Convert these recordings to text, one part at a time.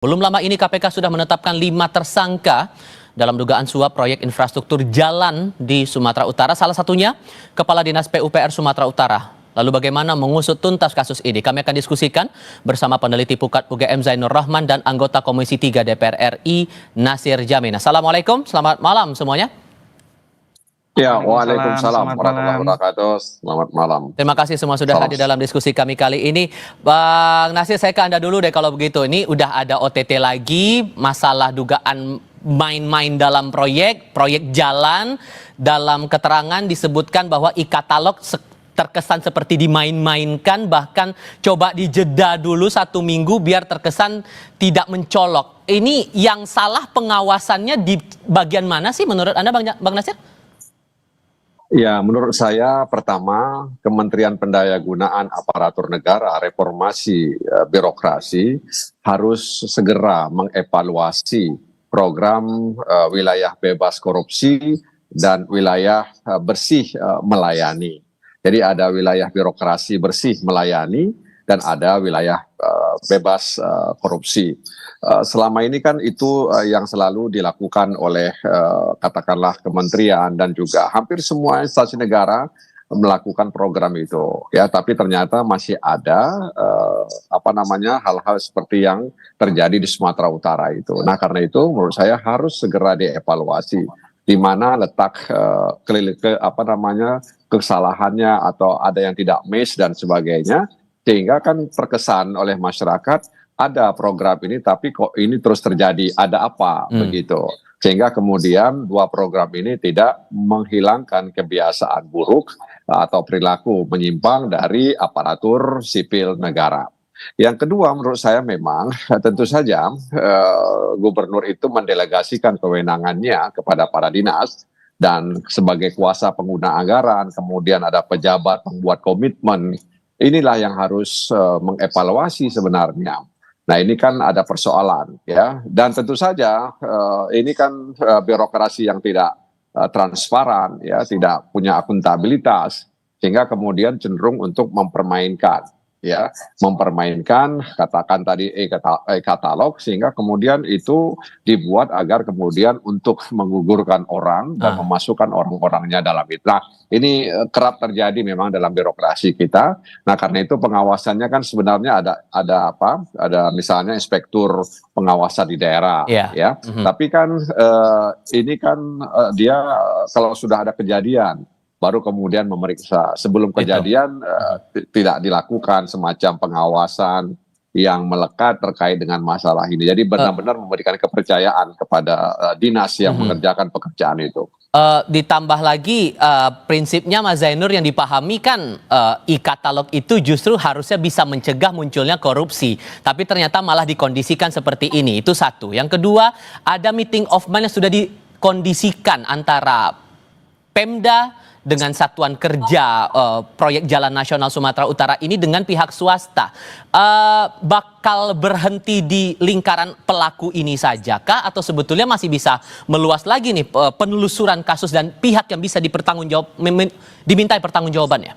Belum lama ini KPK sudah menetapkan 5 tersangka dalam dugaan suap proyek infrastruktur jalan di Sumatera Utara. Salah satunya Kepala Dinas PUPR Sumatera Utara. Lalu bagaimana mengusut tuntas kasus ini? Kami akan diskusikan bersama peneliti Pukat UGM Zainur Rahman dan anggota Komisi 3 DPR RI Nasir Jamil. Assalamualaikum, selamat malam semuanya. Ya, waalaikumsalam warahmatullahi wabarakatuh. Selamat malam. Terima kasih semua sudah hadir dalam diskusi kami kali ini. Bang Nasir, saya ke Anda dulu deh kalau begitu. Ini udah ada OTT lagi, masalah dugaan main-main dalam proyek jalan. Dalam keterangan disebutkan bahwa e-katalog terkesan seperti dimain-mainkan, bahkan coba dijeda dulu 1 minggu biar terkesan tidak mencolok. Ini yang salah pengawasannya di bagian mana sih menurut Anda, Bang Nasir? Ya, menurut saya pertama Kementerian Pendayagunaan Aparatur Negara Reformasi Birokrasi harus segera mengevaluasi program wilayah bebas korupsi dan wilayah bersih melayani. Jadi ada wilayah birokrasi bersih melayani dan ada wilayah bebas korupsi. Selama ini kan itu yang selalu dilakukan oleh katakanlah kementerian dan juga hampir semua instansi negara melakukan program itu, ya. Tapi ternyata masih ada hal-hal seperti yang terjadi di Sumatera Utara itu. Nah, karena itu menurut saya harus segera dievaluasi di mana letak kesalahannya atau ada yang tidak match dan sebagainya, sehingga kan terkesan oleh masyarakat ada program ini tapi kok ini terus terjadi, ada apa begitu, sehingga kemudian 2 program ini tidak menghilangkan kebiasaan buruk atau perilaku menyimpang dari aparatur sipil negara. Yang kedua menurut saya memang tentu saja gubernur itu mendelegasikan kewenangannya kepada para dinas dan sebagai kuasa pengguna anggaran, kemudian ada pejabat pembuat komitmen. Inilah yang harus mengevaluasi sebenarnya. Nah, ini kan ada persoalan, ya, dan tentu saja ini kan birokrasi yang tidak transparan, ya, tidak punya akuntabilitas, sehingga kemudian cenderung untuk mempermainkan katakan tadi e-katalog, sehingga kemudian itu dibuat agar kemudian untuk menggugurkan orang dan memasukkan orang-orangnya dalam itu. Nah, ini kerap terjadi memang dalam birokrasi kita. Nah, karena itu pengawasannya kan sebenarnya ada misalnya inspektur pengawasan di daerah, ya. Tapi kan ini kan dia kalau sudah ada kejadian baru kemudian memeriksa. Sebelum kejadian tidak dilakukan semacam pengawasan yang melekat terkait dengan masalah ini. Jadi benar-benar memberikan kepercayaan kepada dinas yang mengerjakan pekerjaan itu. Ditambah lagi prinsipnya Mas Zainur yang dipahami kan e-katalog itu justru harusnya bisa mencegah munculnya korupsi. Tapi ternyata malah dikondisikan seperti ini. Itu satu. Yang kedua, ada meeting of mind yang sudah dikondisikan antara Pemda dengan Satuan Kerja Proyek Jalan Nasional Sumatera Utara ini dengan pihak swasta. Bakal berhenti di lingkaran pelaku ini saja kah? Atau sebetulnya masih bisa meluas lagi nih penelusuran kasus dan pihak yang bisa dimintai pertanggungjawabannya?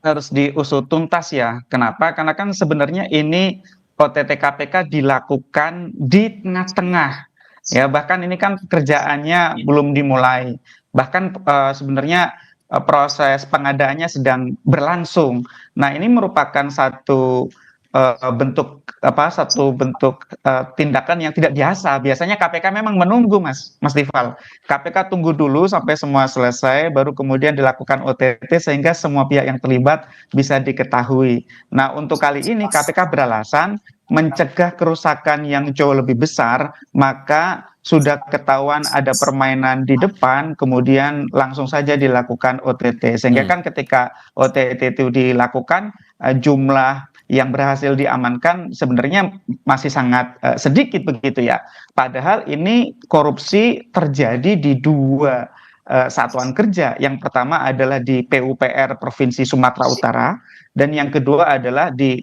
Harus diusut tuntas ya. Kenapa? Karena kan sebenarnya ini OTT KPK dilakukan di tengah-tengah. Ya, bahkan ini kan pekerjaannya belum dimulai. Bahkan sebenarnya proses pengadaannya sedang berlangsung. Nah, ini merupakan satu bentuk tindakan yang tidak biasa. Biasanya KPK memang menunggu, Mas Tifal. KPK tunggu dulu sampai semua selesai, baru kemudian dilakukan OTT sehingga semua pihak yang terlibat bisa diketahui. Nah, untuk kali ini KPK beralasan mencegah kerusakan yang jauh lebih besar, maka sudah ketahuan ada permainan di depan, kemudian langsung saja dilakukan OTT. Sehingga kan ketika OTT itu dilakukan, jumlah yang berhasil diamankan sebenarnya masih sangat sedikit begitu ya. Padahal ini korupsi terjadi di 2 satuan kerja. Yang pertama adalah di PUPR Provinsi Sumatera Utara, dan yang kedua adalah di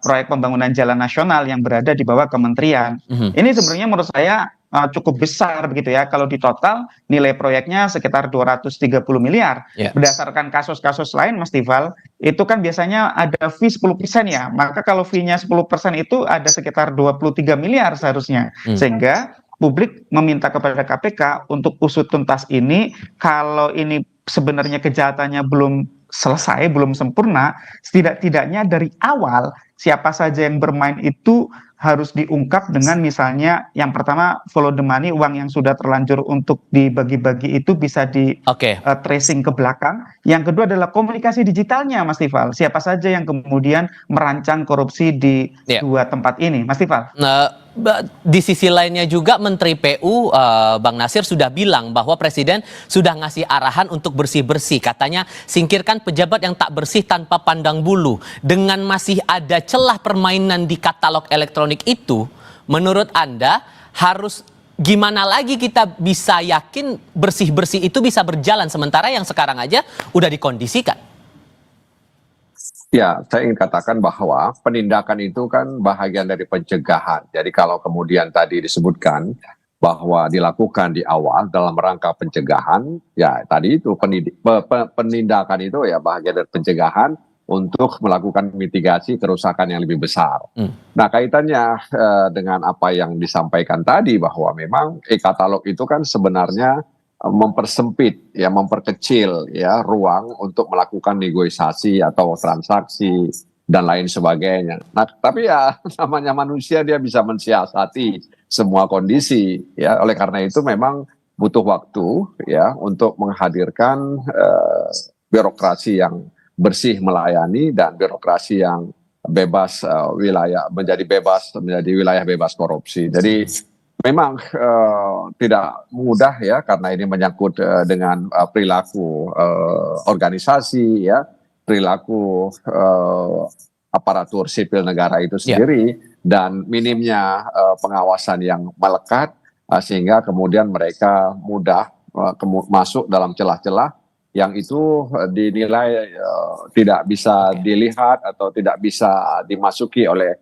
proyek pembangunan jalan nasional yang berada di bawah kementerian. Ini sebenarnya menurut saya cukup besar begitu ya. Kalau di total nilai proyeknya sekitar 230 miliar. Berdasarkan kasus-kasus lain Mas Tifal, itu kan biasanya ada fee 10% ya. Maka kalau fee-nya 10% itu ada sekitar 23 miliar seharusnya. Sehingga publik meminta kepada KPK untuk usut tuntas ini. Kalau ini sebenarnya kejahatannya belum selesai, belum sempurna, setidak-tidaknya dari awal siapa saja yang bermain itu harus diungkap dengan misalnya yang pertama follow the money, uang yang sudah terlanjur untuk dibagi-bagi itu bisa di tracing ke belakang. Yang kedua adalah komunikasi digitalnya Mas Tifal. Siapa saja yang kemudian merancang korupsi di dua tempat ini Mas Tifal. Di sisi lainnya juga Menteri PU Bang Nasir sudah bilang bahwa Presiden sudah ngasih arahan untuk bersih-bersih. Katanya singkirkan pejabat yang tak bersih tanpa pandang bulu. Dengan masih ada celah permainan di katalog elektronik itu, menurut Anda harus gimana lagi kita bisa yakin bersih-bersih itu bisa berjalan sementara yang sekarang aja udah dikondisikan? Ya, saya ingin katakan bahwa penindakan itu kan bahagian dari pencegahan. Jadi kalau kemudian tadi disebutkan bahwa dilakukan di awal dalam rangka pencegahan, ya tadi itu penindakan itu ya bahagian dari pencegahan untuk melakukan mitigasi kerusakan yang lebih besar. Nah, kaitannya dengan apa yang disampaikan tadi bahwa memang e-katalog itu kan sebenarnya mempersempit ya, memperkecil ya ruang untuk melakukan negosiasi atau transaksi dan lain sebagainya. Nah, tapi ya namanya manusia, dia bisa mensiasati semua kondisi ya. Oleh karena itu memang butuh waktu ya untuk menghadirkan birokrasi yang bersih melayani dan birokrasi yang bebas menjadi wilayah bebas korupsi. Jadi memang tidak mudah ya, karena ini menyangkut dengan perilaku organisasi ya, perilaku aparatur sipil negara itu sendiri, dan minimnya pengawasan yang melekat sehingga kemudian mereka mudah masuk dalam celah-celah yang itu dinilai tidak bisa dilihat atau tidak bisa dimasuki oleh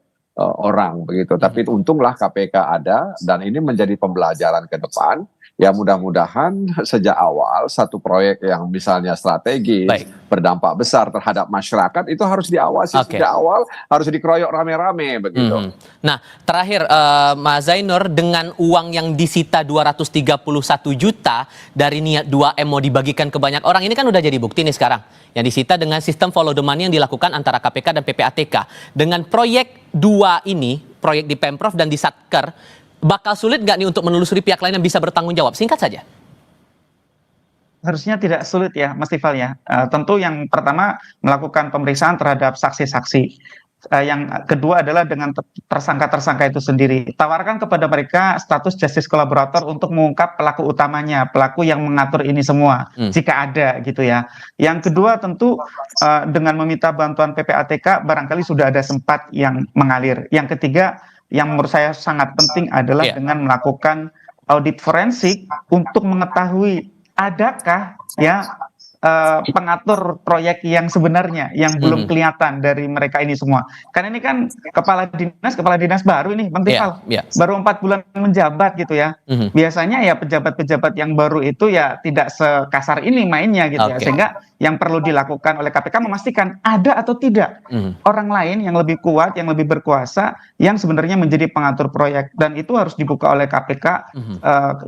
orang begitu. Tapi untunglah KPK ada, dan ini menjadi pembelajaran ke depan. Ya mudah-mudahan sejak awal satu proyek yang misalnya strategis, berdampak besar terhadap masyarakat itu harus diawasi sejak awal, harus dikeroyok rame-rame begitu. Nah, terakhir Mas Zainur, dengan uang yang disita 231 juta dari niat 2M mau dibagikan ke banyak orang, ini kan udah jadi bukti nih sekarang. Yang disita dengan sistem follow the money yang dilakukan antara KPK dan PPATK. Dengan proyek 2 ini, proyek di Pemprov dan di Satker, bakal sulit nggak nih untuk menelusuri pihak lain yang bisa bertanggung jawab? Singkat saja. Harusnya tidak sulit ya Mas Tifal ya. Tentu yang pertama melakukan pemeriksaan terhadap saksi-saksi. Yang kedua adalah dengan tersangka-tersangka itu sendiri. Tawarkan kepada mereka status justice collaborator untuk mengungkap pelaku utamanya, pelaku yang mengatur ini semua, jika ada gitu ya. Yang kedua tentu dengan meminta bantuan PPATK barangkali sudah ada sempat yang mengalir. Yang ketiga yang menurut saya sangat penting adalah dengan melakukan audit forensik untuk mengetahui adakah ya pengatur proyek yang sebenarnya yang belum kelihatan dari mereka ini semua. Karena ini kan kepala dinas baru ini Bang Tifal, baru 4 bulan menjabat gitu ya. Biasanya ya pejabat-pejabat yang baru itu ya tidak sekasar ini mainnya gitu ya. Sehingga yang perlu dilakukan oleh KPK memastikan ada atau tidak orang lain yang lebih kuat, yang lebih berkuasa, yang sebenarnya menjadi pengatur proyek, dan itu harus dibuka oleh KPK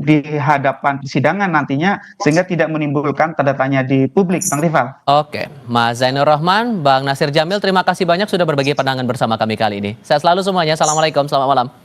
di hadapan persidangan nantinya, sehingga tidak menimbulkan tanda tanya di publik, Bang Tifal. Oke, Mas Zainur Rahman, Bang Nasir Jamil, terima kasih banyak sudah berbagi pandangan bersama kami kali ini. Sehat selalu semuanya, assalamualaikum, selamat malam.